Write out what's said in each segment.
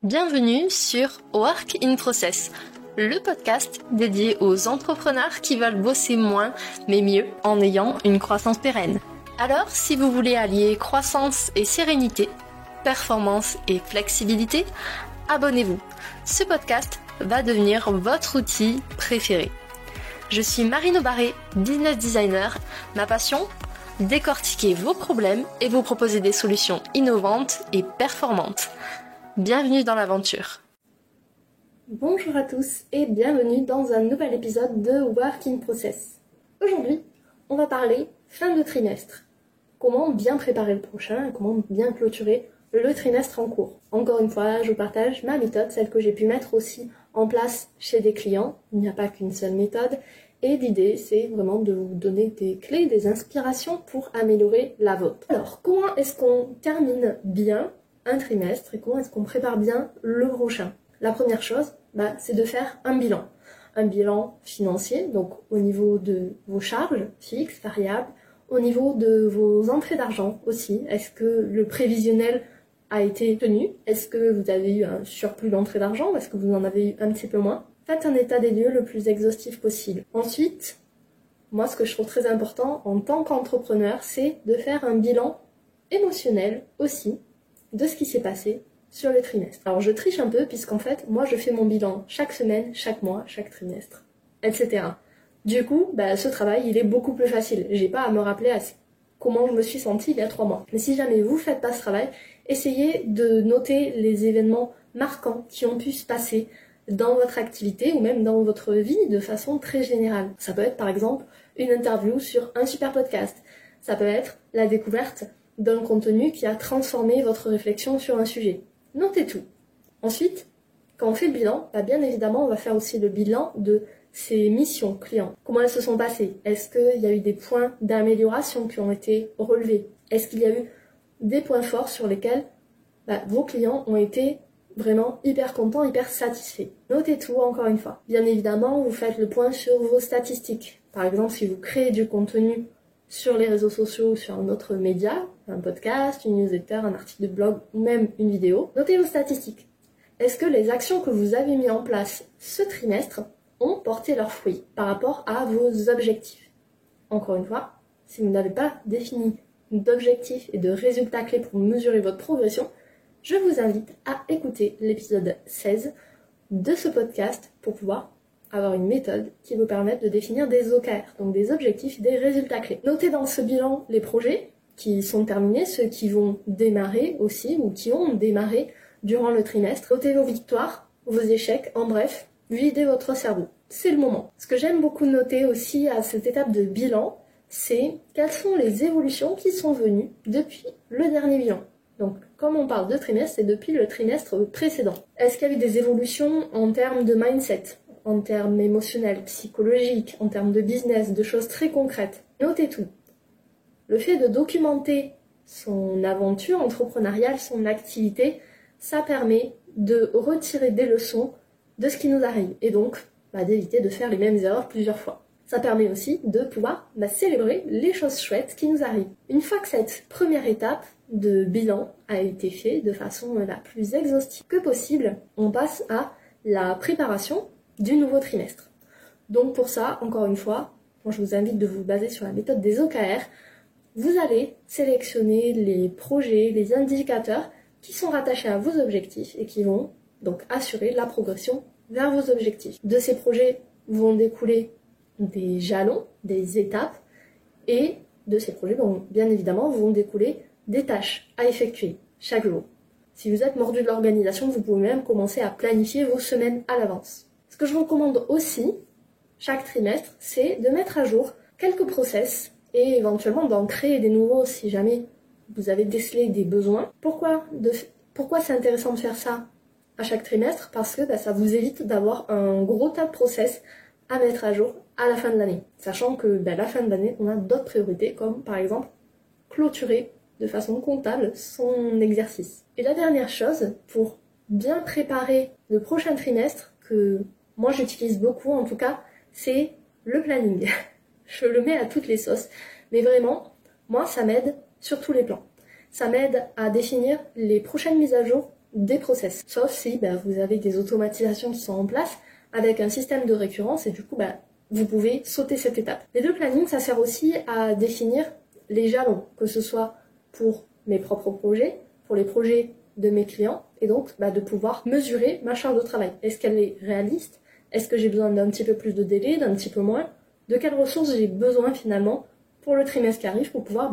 Bienvenue sur Work in Process, le podcast dédié aux entrepreneurs qui veulent bosser moins mais mieux en ayant une croissance pérenne. Alors, si vous voulez allier croissance et sérénité, performance et flexibilité, abonnez-vous. Ce podcast va devenir votre outil préféré. Je suis Marine Aubaré, business designer. Ma passion ? Décortiquer vos problèmes et vous proposer des solutions innovantes et performantes. Bienvenue dans l'aventure. Bonjour à tous et bienvenue dans un nouvel épisode de Work in Process. Aujourd'hui, on va parler fin de trimestre. Comment bien préparer le prochain et comment bien clôturer le trimestre en cours. Encore une fois, je vous partage ma méthode, celle que j'ai pu mettre aussi en place chez des clients. Il n'y a pas qu'une seule méthode. Et l'idée, c'est vraiment de vous donner des clés, des inspirations pour améliorer la vôtre. Alors, comment est-ce qu'on termine bien un trimestre et comment est-ce qu'on prépare bien le prochain? La première chose, c'est de faire un bilan. Un bilan financier, donc au niveau de vos charges fixes, variables, au niveau de vos entrées d'argent aussi. Est-ce que le prévisionnel a été tenu? Est-ce que vous avez eu un surplus d'entrée d'argent? Est-ce que vous en avez eu un petit peu moins? Faites un état des lieux le plus exhaustif possible. Ensuite, moi ce que je trouve très important en tant qu'entrepreneur, c'est de faire un bilan émotionnel aussi de ce qui s'est passé sur le trimestre. Alors je triche un peu puisqu'en fait, moi je fais mon bilan chaque semaine, chaque mois, chaque trimestre, etc. Du coup, ce travail, il est beaucoup plus facile. J'ai pas à me rappeler comment je me suis sentie il y a 3 mois. Mais si jamais vous faites pas ce travail, essayez de noter les événements marquants qui ont pu se passer dans votre activité ou même dans votre vie de façon très générale. Ça peut être par exemple une interview sur un super podcast. Ça peut être la découverte d'un contenu qui a transformé votre réflexion sur un sujet. Notez tout. Ensuite, quand on fait le bilan, bien évidemment, on va faire aussi le bilan de ces missions clients. Comment elles se sont passées? Est-ce qu'il y a eu des points d'amélioration qui ont été relevés? Est-ce qu'il y a eu des points forts sur lesquels vos clients ont été vraiment hyper contents, hyper satisfaits? Notez tout encore une fois. Bien évidemment, vous faites le point sur vos statistiques. Par exemple, si vous créez du contenu sur les réseaux sociaux ou sur un autre média, un podcast, une newsletter, un article de blog ou même une vidéo, notez vos statistiques. Est-ce que les actions que vous avez mises en place ce trimestre ont porté leurs fruits par rapport à vos objectifs? Encore une fois, si vous n'avez pas défini d'objectifs et de résultats clés pour mesurer votre progression, je vous invite à écouter l'épisode 16 de ce podcast pour pouvoir avoir une méthode qui vous permette de définir des OKR, donc des objectifs et des résultats clés. Notez dans ce bilan les projets qui sont terminés, ceux qui vont démarrer aussi ou qui ont démarré durant le trimestre. Notez vos victoires, vos échecs, en bref, videz votre cerveau. C'est le moment. Ce que j'aime beaucoup noter aussi à cette étape de bilan, c'est quelles sont les évolutions qui sont venues depuis le dernier bilan. Donc, comme on parle de trimestre, c'est depuis le trimestre précédent. Est-ce qu'il y a eu des évolutions en termes de mindset, en termes émotionnels, psychologiques, en termes de business, de choses très concrètes? Notez tout. Le fait de documenter son aventure entrepreneuriale, son activité, ça permet de retirer des leçons de ce qui nous arrive et donc d'éviter de faire les mêmes erreurs plusieurs fois. Ça permet aussi de pouvoir célébrer les choses chouettes qui nous arrivent. Une fois que cette première étape de bilan a été faite de façon la plus exhaustive que possible, on passe à la préparation du nouveau trimestre. Donc pour ça, encore une fois, je vous invite de vous baser sur la méthode des OKR. Vous allez sélectionner les projets, les indicateurs qui sont rattachés à vos objectifs et qui vont donc assurer la progression vers vos objectifs. De ces projets vont découler des jalons, des étapes, et de ces projets, bien évidemment, vont découler des tâches à effectuer chaque jour. Si vous êtes mordu de l'organisation, vous pouvez même commencer à planifier vos semaines à l'avance. Ce que je recommande aussi, chaque trimestre, c'est de mettre à jour quelques process et éventuellement d'en créer des nouveaux si jamais vous avez décelé des besoins. Pourquoi c'est intéressant de faire ça à chaque trimestre? Parce que ça vous évite d'avoir un gros tas de process à mettre à jour à la fin de l'année. Sachant que la fin de l'année, on a d'autres priorités comme par exemple clôturer de façon comptable son exercice. Et la dernière chose, pour bien préparer le prochain trimestre, que moi j'utilise beaucoup en tout cas, c'est le planning. Je le mets à toutes les sauces. Mais vraiment, moi ça m'aide sur tous les plans. Ça m'aide à définir les prochaines mises à jour des process. Sauf si vous avez des automatisations qui sont en place avec un système de récurrence et du coup vous pouvez sauter cette étape. Les deux plannings, ça sert aussi à définir les jalons, que ce soit pour mes propres projets, pour les projets de mes clients, et donc de pouvoir mesurer ma charge de travail. Est-ce qu'elle est réaliste? Est-ce que j'ai besoin d'un petit peu plus de délai, d'un petit peu moins? De quelles ressources j'ai besoin finalement pour le trimestre qui arrive pour pouvoir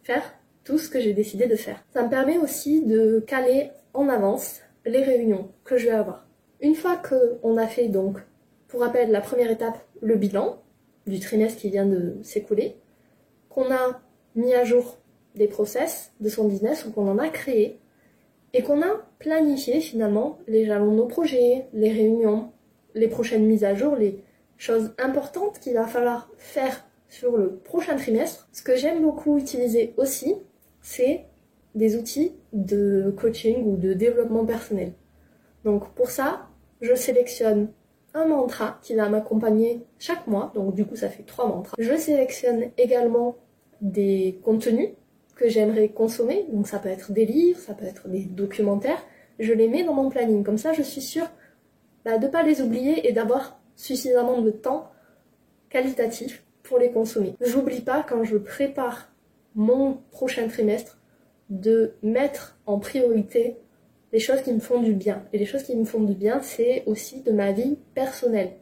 faire tout ce que j'ai décidé de faire. Ça me permet aussi de caler en avance les réunions que je vais avoir. Une fois qu'on a fait donc, pour rappel, la première étape, le bilan du trimestre qui vient de s'écouler, qu'on a mis à jour des process de son business ou qu'on en a créé, et qu'on a planifié finalement les jalons de nos projets, les réunions, les prochaines mises à jour, les choses importantes qu'il va falloir faire sur le prochain trimestre. Ce que j'aime beaucoup utiliser aussi, c'est des outils de coaching ou de développement personnel. Donc pour ça, je sélectionne un mantra qui va m'accompagner chaque mois, donc du coup ça fait 3 mantras. Je sélectionne également des contenus que j'aimerais consommer, donc ça peut être des livres, ça peut être des documentaires, je les mets dans mon planning, comme ça je suis sûre de ne pas les oublier et d'avoir suffisamment de temps qualitatif pour les consommer. J'oublie pas quand je prépare mon prochain trimestre de mettre en priorité les choses qui me font du bien. Et les choses qui me font du bien, c'est aussi de ma vie personnelle.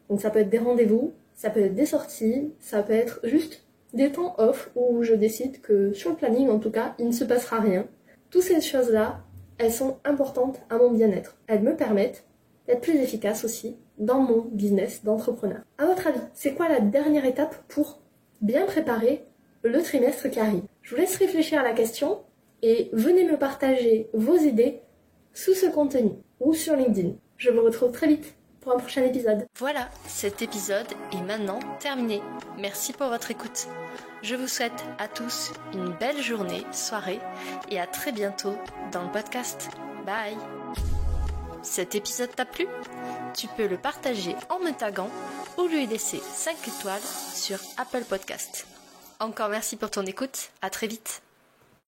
Donc ça peut être des rendez-vous, ça peut être des sorties, ça peut être juste des temps off où je décide que sur le planning en tout cas, il ne se passera rien. Toutes ces choses-là, elles sont importantes à mon bien-être. Elles me permettent d'être plus efficace aussi dans mon business d'entrepreneur. À votre avis, c'est quoi la dernière étape pour bien préparer le trimestre qui arrive? Je vous laisse réfléchir à la question et venez me partager vos idées sous ce contenu ou sur LinkedIn. Je vous retrouve très vite pour un prochain épisode. Voilà, cet épisode est maintenant terminé. Merci pour votre écoute. Je vous souhaite à tous une belle journée, soirée et à très bientôt dans le podcast. Bye! Cet épisode t'a plu? Tu peux le partager en me taguant ou lui laisser 5 étoiles sur Apple Podcast. Encore merci pour ton écoute, à très vite.